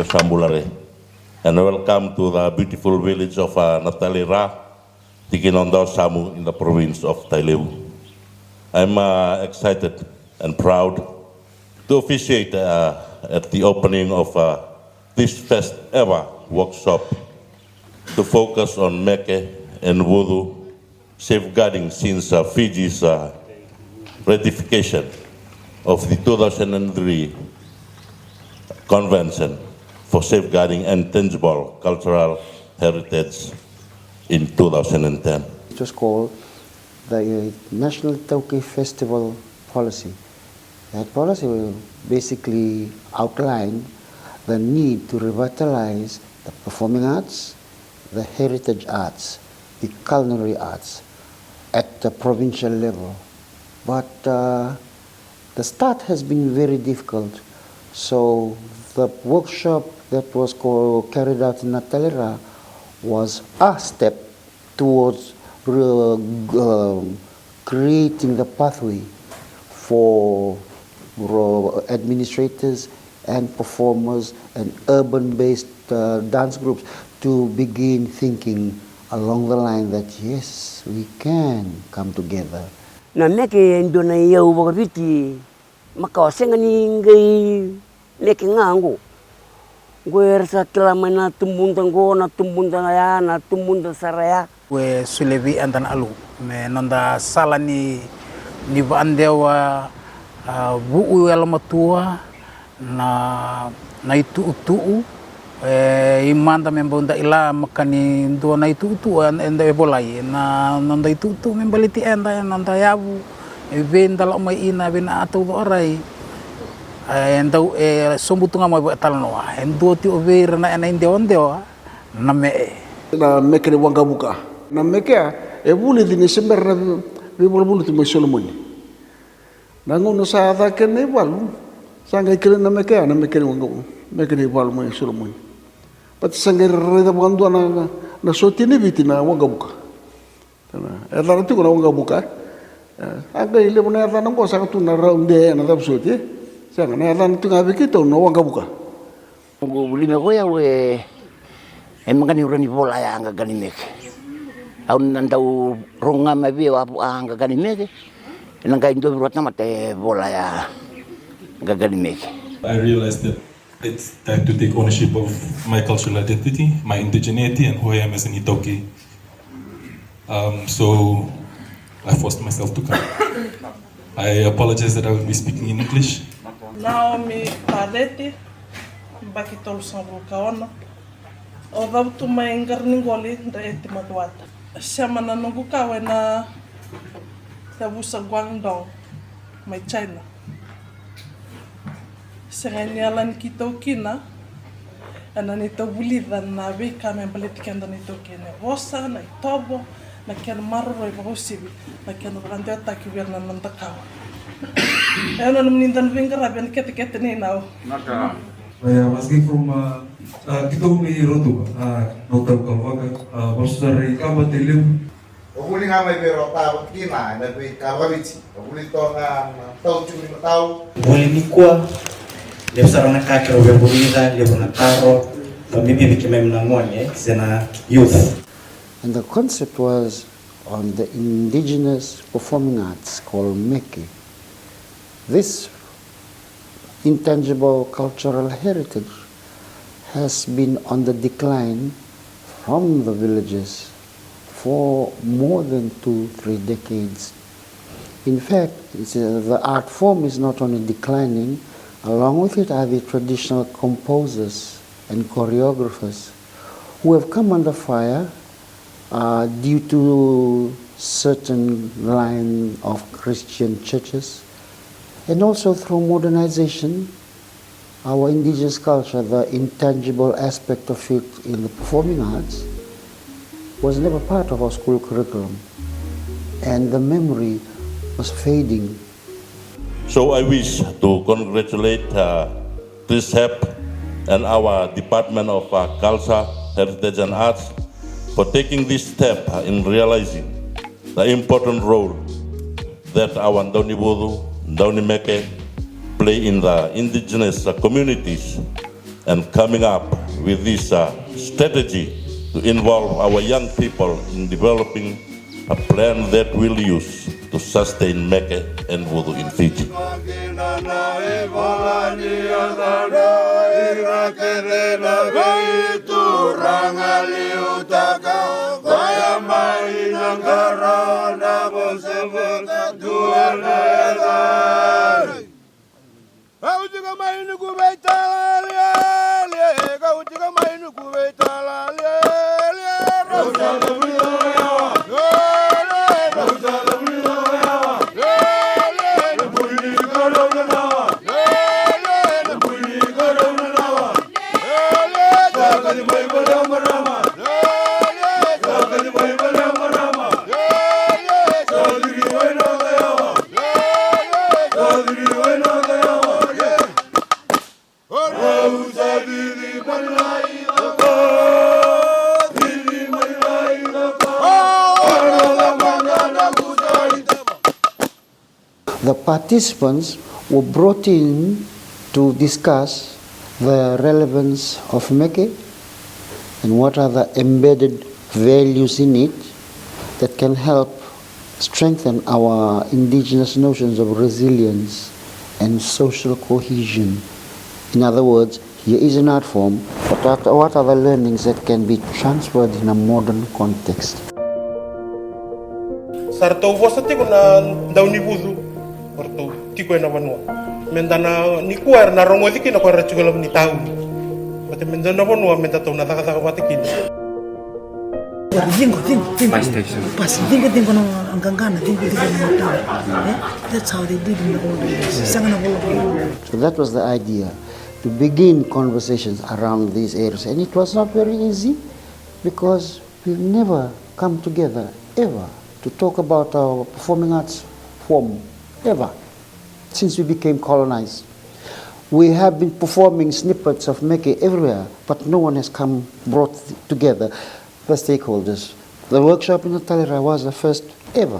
Sambulare, and welcome to the beautiful village of Nataleira, Dawasamu in the province of Tailevu. I'm excited and proud to officiate at the opening of this first ever workshop to focus on meke and voodoo safeguarding since Fiji's ratification of the 2003 Convention for Safeguarding Intangible Cultural Heritage in 2010. It was called the National Tauke Festival Policy. That policy will basically outline the need to revitalize the performing arts, the heritage arts, the culinary arts at the provincial level. But the start has been very difficult. So the workshop that was carried out in Nataleira was a step towards creating the pathway for administrators and performers and urban-based dance groups to begin thinking along the line that yes, we can come together. Na meke ndona yau wakaviti makawasenga ni ngai meke ngango. Guersa kilama na tumbunda ngo na tumbunda ya na tumbunda saraya. We sulevi andan alu me nanda sala ni vandewa bu matua na itu imanda membonda ila makani do na itu enda bolai na nanda itu membaliti enda nanda yabu venda la mai ina bena atau orai enda sombutunga mai talanoa endo ti over na ende ondeo na meke ni wanga buka na meke buli di sember na bulu ti mai solomoni na ngono sa da ke ne walu sanga ikele na meke ni wanga meke ni walu mai solomoni pat sanga reda bando na soti ni biti na wanga buka na ela tu na wanga buka aga ile bona ela na ngosa tu na raunde na da soti sanga na ela tu ngabe kito no wanga buka ngo buli me goya we emangani urani bola ya anga gani meke au nandau ronga mabe wa anga gani meke nanga indo rota mate bola ya anga gani meke. I realized that it's time to take ownership of my cultural identity, my indigeneity, and who I am as an Itoki. So I forced myself to come. I apologize that I will be speaking in English. Now me tarete bakitol sambu kaono. Although to my ngarningoli the etimadwata. Shamana nunguka wena tabusa Guangdong, my China. Senganyalan kitokina, and anito bulida na beka membalitikanda nitokine. Vosa na itobo, na ken marro ibosibi, na ken randeta kiwerna nandakawa. Ano namindan vingarabian ketikete ni now. I was from Kitomi Rotu, Notam Kavaka, Bosari Kabatilium. Huli nga may berota kina na may kawaliti. Huli to nga tau chuni matau. Huli ni kwa lebsara na kakiro bebuliza lebuna taro mimi bikimem na ngone sena youth. And the concept was on the indigenous performing arts called meke. This intangible cultural heritage has been on the decline from the villages for more than 2-3 decades. In fact, the art form is not only declining, along with it are the traditional composers and choreographers who have come under fire due to certain line of Christian churches, and also through modernization. Our indigenous culture, the intangible aspect of it in the performing arts, was never part of our school curriculum, and the memory was fading. So I wish to congratulate CRIHAP and our Department of Culture, Heritage and Arts for taking this step in realizing the important role that our Ndauni Voodoo, Ndauni Meke play in the indigenous communities and coming up with this strategy to involve our young people in developing a plan that will use to sustain meke and voodoo in Fiji. The participants were brought in to discuss the relevance of meke and what are the embedded values in it that can help strengthen our indigenous notions of resilience and social cohesion. In other words, here is an art form, but what are the learnings that can be transferred in a modern context? Sarto vosa te na dauni budu orto tiko na vanua mendana ni kuar na rongo diki na kuar chugala ni tau bate mendana vanua menda to na taka wate kin Dingo angangana dingo that's how they did in the old days. So that was the idea, to begin conversations around these areas, and it was not very easy because we've never come together ever to talk about our performing arts form, ever, since we became colonized. We have been performing snippets of meke everywhere, but no one has brought together the stakeholders. The workshop in Nataleira was the first ever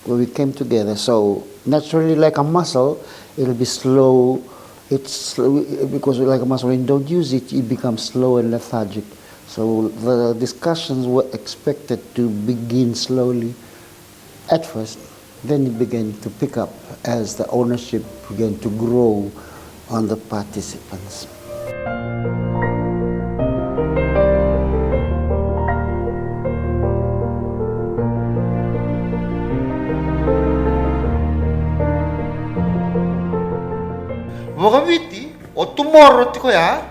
where we came together. So naturally, like a muscle, it'll be slow. It's slow, because like a muscle, when you don't use it, it becomes slow and lethargic. So the discussions were expected to begin slowly at first, then it began to pick up as the ownership began to grow on the participants. Vogaviti, o tomorrow tiko ya,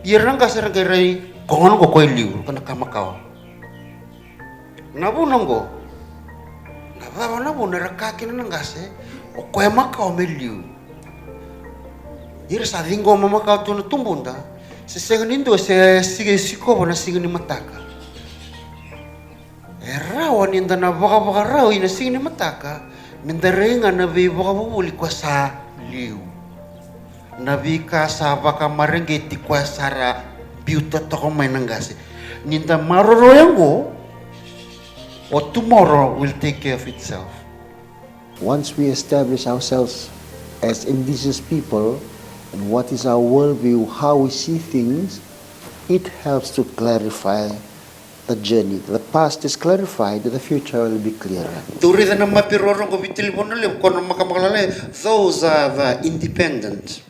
iranga seranga rai kongon ko koi liu kana kamakao. Nabunongo, nababa nabuna rakaki na nangase, o koi makao me liu. Ira sa dingo mamakao tu na tumbunda, se segunindo se sige sikobo na siguni mataka. Rawa ninda na baka raw ina siguni mataka, mindarenga na bi baka bubuli kwa sa liu. Nabi ka sa baka marengeti kwa sara biuta toko may nanggasi. Ninda maroroyango, or tomorrow will take care of itself. Once we establish ourselves as indigenous people and what is our worldview, how we see things, it helps to clarify the journey. The past is clarified, the future will be clearer. Those are the independent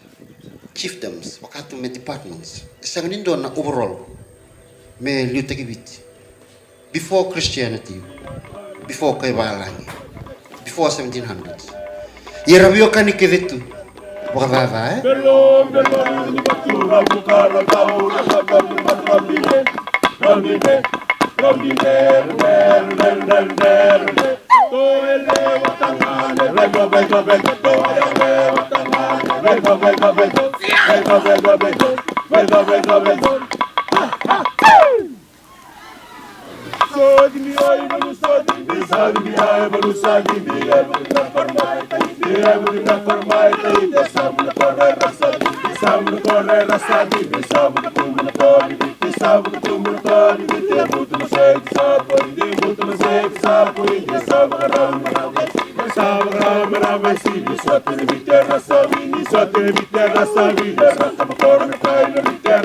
chiefdoms, wakati me departments. Isang na overall, me liutakibit. Before Christianity, before Kaibalangi, before 1700s. Yerabio kanikivitu, wakavava,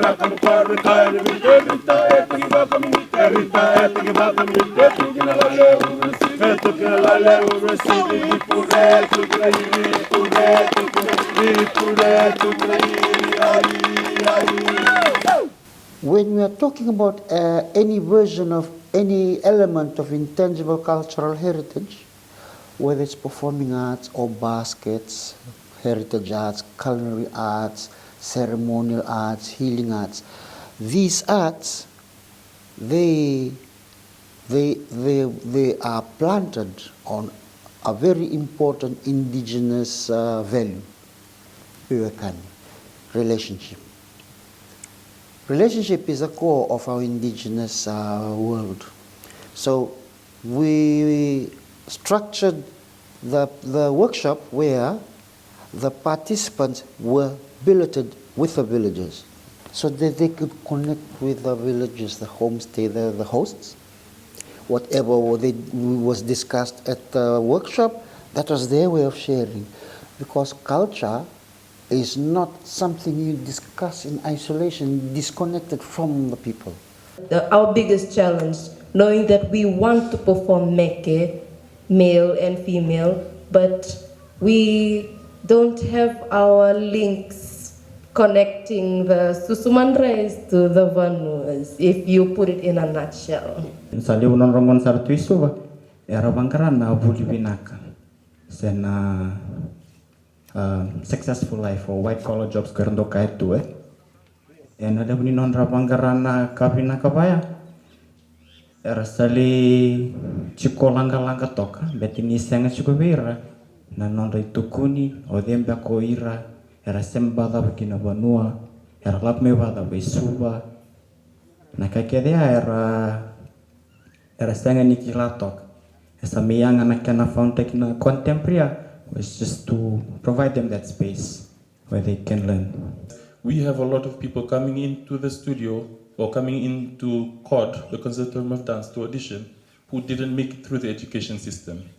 When we are talking about any version of any element of intangible cultural heritage, whether it's performing arts or baskets, heritage arts, culinary arts, ceremonial arts, healing arts, these arts, they are planted on a very important indigenous value, relationship. Relationship is the core of our indigenous world. So we structured the workshop where the participants were billeted with the villagers so that they could connect with the villagers, the homestay, the hosts. Whatever was discussed at the workshop, that was their way of sharing. Because culture is not something you discuss in isolation, disconnected from the people. Our biggest challenge, knowing that we want to perform meke, male and female, but we don't have our links connecting the Susumandres to the Vanuas, if you put it in a nutshell. Saliu non ramon sartu isuva era bangkarana buli binaka sena successful life or white collar jobs kerendo kaitu and ada buni non rabangkarana kabina kabaya era sali chiko langa toka betini senga chiko vera na non ritukuni odemba ko ira era sembada bukina banua era lapme bada besuva na kakedea era senga nikilatok esa meyanga na kana fountain na contemporary was just to provide them that space where they can learn. We have a lot of people coming into the studio or coming into COD, the Conservatorium of Dance, to audition, who didn't make it through the education system.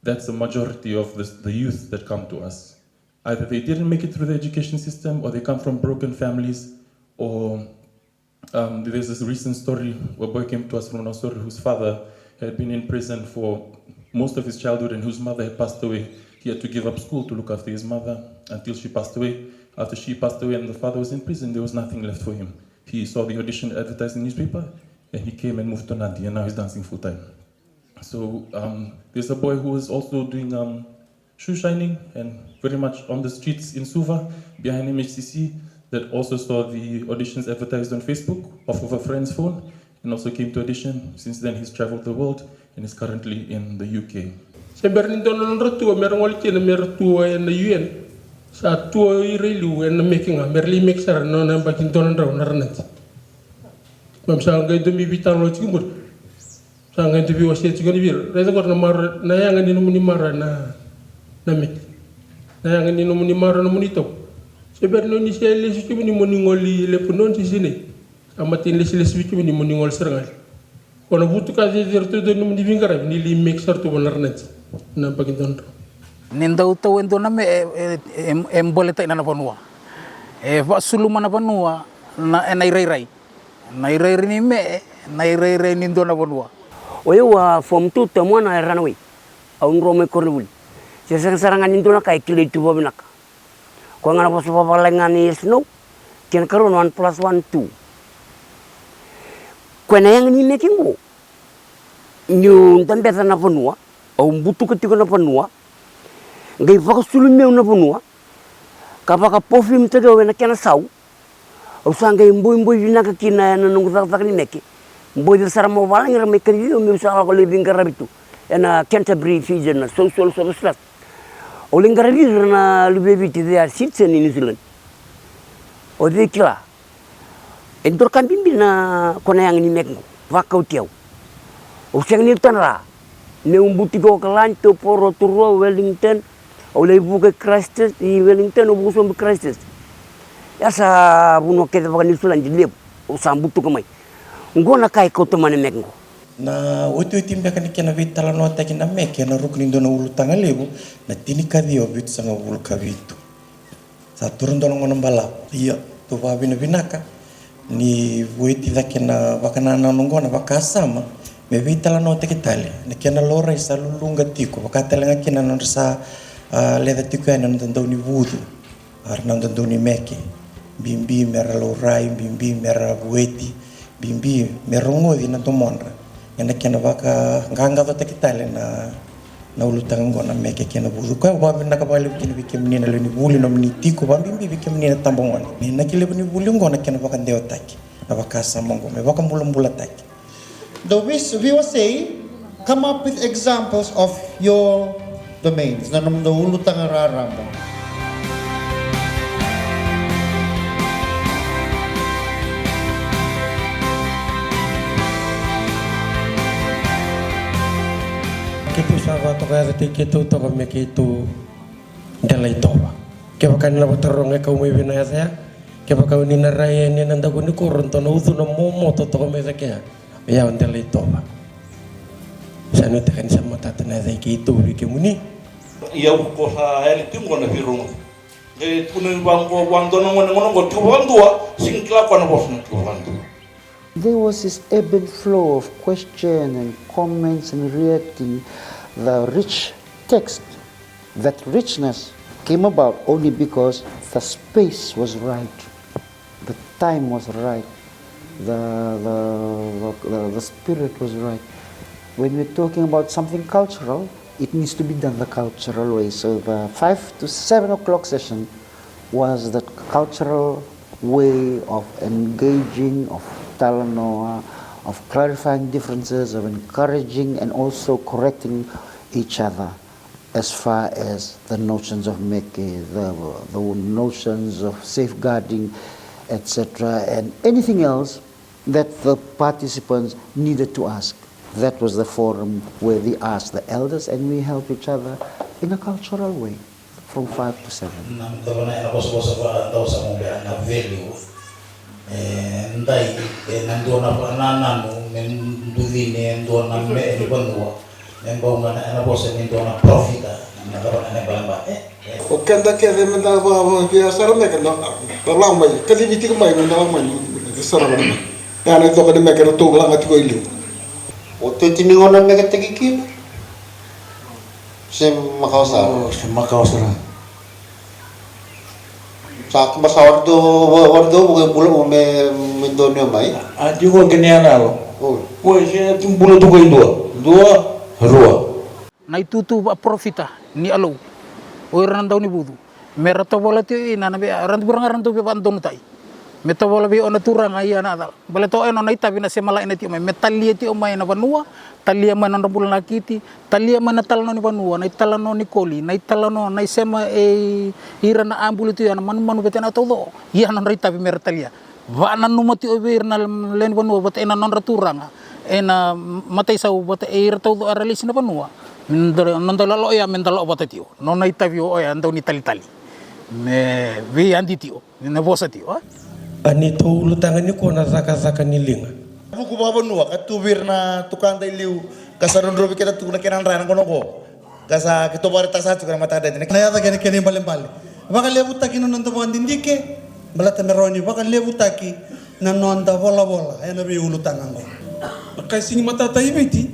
That's the majority of the youth that come to us. Either they didn't make it through the education system, or they come from broken families, or there's this recent story, a boy came to us from Australia whose father had been in prison for most of his childhood and whose mother had passed away. He had to give up school to look after his mother until she passed away. After she passed away and the father was in prison, there was nothing left for him. He saw the audition advertised in the newspaper, and he came and moved to Nandi, and now he's dancing full time. So there's a boy who is also doing shoe shining and very much on the streets in Suva, behind MHCC, that also saw the auditions advertised on Facebook off of a friend's phone, and also came to audition. Since then, he's traveled the world and is currently in the UK. Sebernindono ratua merongol kina meratua en UN sa tua irelu en making a merli mixer no na bakin tonon raw naranat. Mam sa ngai demi bitan lo chimur. Sa ngai demi wasit chigoni bir. Reza gor na mar na yang ni numuni mara na mek. Na yang ni numuni mara na munito. Seberno ni sele su chimuni moni ngoli le punon ci sine. Amatin le sele su chimuni moni ngol serangal. Kono butu ka zerto do numuni bingara ni li mixer to naranat. Nindau tau endo na me emboleta ina na panua. Va suluma na panua na nairai ni me nairai nindo na panua. Oyo wa form 2 temwana ranwe. Aun rome kornul. Sesarangan nindo na kai kile tu bobinak. Ko ngana poso papalengan ni snow. Ken karon 1 + 1 2. Ko na yang ni mekingo. Nyu tambeta na panua. Au butu ketika na panua ngai vakasulumeu na panua kapaka pofim tega wena kana sau au sangai mboi vinaka kina na nungu tak ni meke mboi de saramo wala ngira me kri o mi sala ko living garabitu ena Canterbury Fiji na social service o lingara na libebiti they are citizen in New Zealand o de kila endor kambimbi na kona yang ni mek vakau tiau o seng ni tanra ne umbuti ko kalanto poro turro Wellington o le buke Christchurch i Wellington o buso Christchurch ya sa buno ke ba ni sulan jilep o sambutu kamai ngona kai ko to mane mengo na otu timbe kan kena vitala no ta kina meke na rukni ndo na ulu tangalebu na tini kadio bit sanga ulu kavitu sa turun ndo ngona bala iya to ba binaka ni vuiti dakena vakanana nongona vakasama me vitala no te kitale ne kena lora isa lulunga tiko vakatelanga kina no sa leva tiko ena no tandoni vudu ar no tandoni meke bimbi mera lorai bimbi mera vuiti bimbi merongodi na tomonra ena kena vaka nganga te kitale na ulutanga ngona meke kena vudu kwa ba na kabale kina bike menina le ni vuli no mini tiko ba bimbi bike menina tambongona ni na kile ni vuli ngona kena vaka ndeo taki na vakasa mongo me vaka mbula taki. The viewer say, come up with examples of your domains. Nanam do ulutang raramba. Kitu sawa to kaya te kitu to kami kitu dalai toba. Kaya kan na batarong ikaw may binaya kaya kau ni naraya ni nanda ko ni koron to na uso na momo to kami sa kaya. Ya dalai toba. Sanu tekan sama tata na dai kitu bike muni. Ia ko sa ele tingo na birung. E puno wang dono ngono ngo tuwan dua singkla ko na bos na tuwan. There was this ebb and flow of question and comments and reacting. The rich text, that richness came about only because the space was right, the time was right, the spirit was right. When we're talking about something cultural, it needs to be done the cultural way. So the 5 to 7 o'clock session was the cultural way of engaging, of talanoa, of clarifying differences, of encouraging and also correcting each other as far as the notions of meke, the notions of safeguarding, etc., and anything else that the participants needed to ask. That was the forum where we asked the elders and we help each other in a cultural way from 5 to 7. Ndai nandona pananano menduvine ndona me ribanua membonga na bosa ndona profita na kabana bamba o kenda ke de menda ba via sarame ke na la mai ke di ti mai menda la mai sarame ya na to ke me ke to la ngati ko ilu o te tini ngona me ke te kiki sem makausa Saat masa wardo bukan pulau me dono mai. Aji ko kenya lo. Ko je tumbulo to ko dua rua. Na itu profita ni alo. O randau ni budu. Merata bola tu ina na be randu randu be bandon tai. Meta bola be ona turang ai ana dal. Bale to eno nai tapi na semala ina ti mai metalli ti o mai na banua. Talia mana nambul nakiti, talia mana talano ni banua, na talano ni koli, na talano na sema ira na ambul itu ya manu betena todo, iya non rita bi mertalia. Va na numati over na len banua bot ena non raturanga, ena matay sa bot ira todo aralis na banua. Non dalalo ya mendalo bot tio, non na itavio o ya ando ni tali. Me vi andi tio, na bosa tio. Ani to lutangan ni ko na saka ni linga. Buku baba nua katubir na tukang liu kasaron robi kita tukuna kenan rana kono ko kasa kito bare tasa tukana mata ada ni naya ta kene kene bale baka lebu taki non to baka dindike balata meroni baka lebu taki na nonda bola ena bi ulu tangango Maka sini mata ta ibiti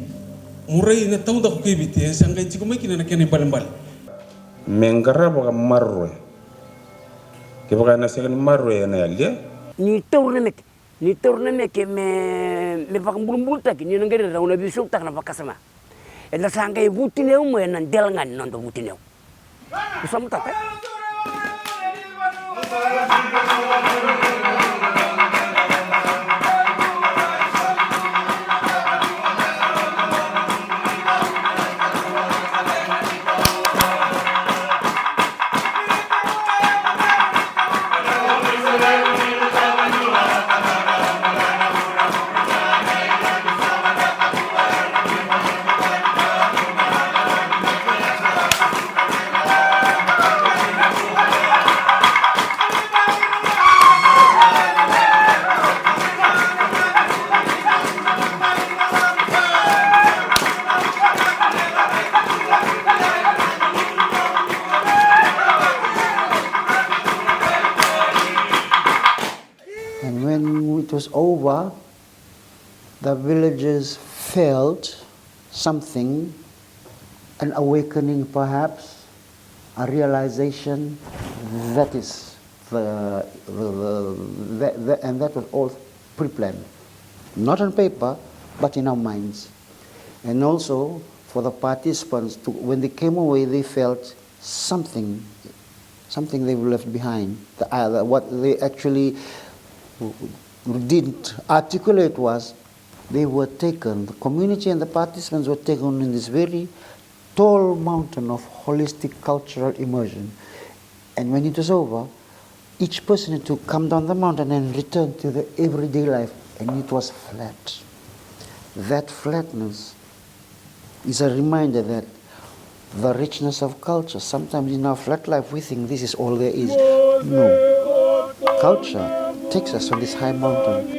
murai na tau da ko ibiti sangai chiko mai kina na kene bale mengara baka marro ke baka na sekan marro na yalia ni tourne meke me pakambul taki ni nangere ra una bisuk tak na pakasama ela sangai butineu mo nan delngan non do butineu usam tak when it was over, the villagers felt something, an awakening perhaps, a realization that is and that was all pre-planned. Not on paper, but in our minds. And also, for the participants, when they came away, they felt something they left behind. What they actually didn't articulate was they were taken, the community and the participants were taken in this very tall mountain of holistic cultural immersion. And when it was over, each person had to come down the mountain and return to the everyday life, and it was flat. That flatness is a reminder that the richness of culture, sometimes in our flat life we think this is all there is. No. Culture takes us on this high mountain.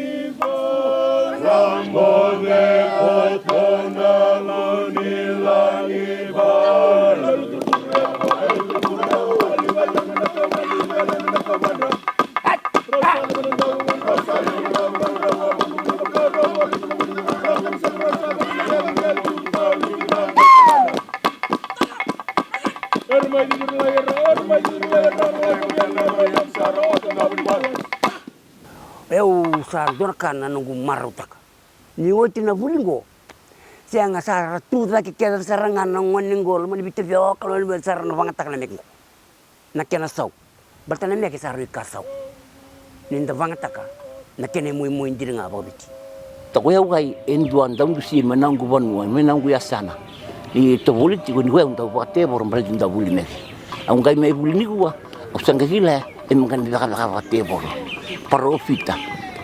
Eu sa dorkana nungu marutaka. Ni oti na vulingo. Sia nga sa tu da ke kera saranga na ngoningo lo mani bitevyo kalo ni sarana vangataka na meke. Na kena sau. Bertana meke sa rika sau. Ni nda vangataka na kene mui ndiri nga babiti. Tako yau kai enduan daundu si menanggu banua menanggu yasana. Ni to voliti ko ni weu nda wate bor mbra nda vuli meke. Ang kai me vuli ni kuwa. Usanga gila emkan di kala wate bor. Parofita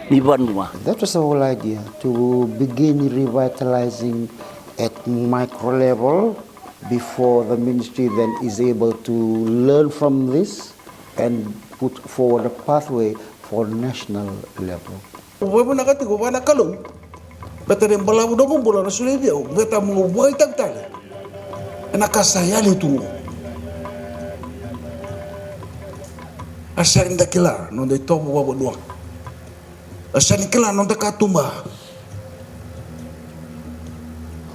ni banua. That was the whole idea, to begin revitalizing at micro level before the ministry then is able to learn from this and put forward a pathway for national level. Wewe nakati ko bana kalong. Beta dem balabu do bola na sule dia, beta mo buai tagtale. Na kasayali tu. Asal inda kila no de tobo wa bodua. Asal kila no de katumba.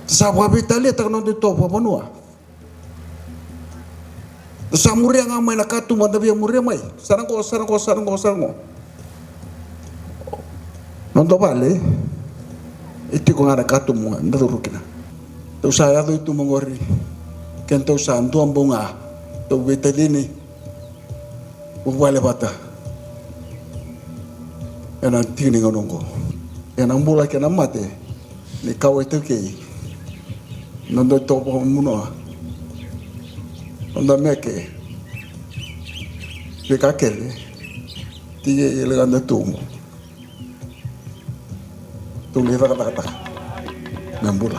Sabwa bitali tak no de tobo bonua. Samuri nga may nakatumba na biya muri may. Sarang ko. Nondo vale, iti ko nga nakatumunga, nadurukina. Tau saya do itu mengori, kan tau santu ambunga, tau beta dini, buwale bata. Yan ang tini ngonongko, yan ang mula kena mate, ni kau itu kei, nondo topo muno, nondo meke, bekakele, tiga ilegan tumu. Tulis kata-kata ngambula.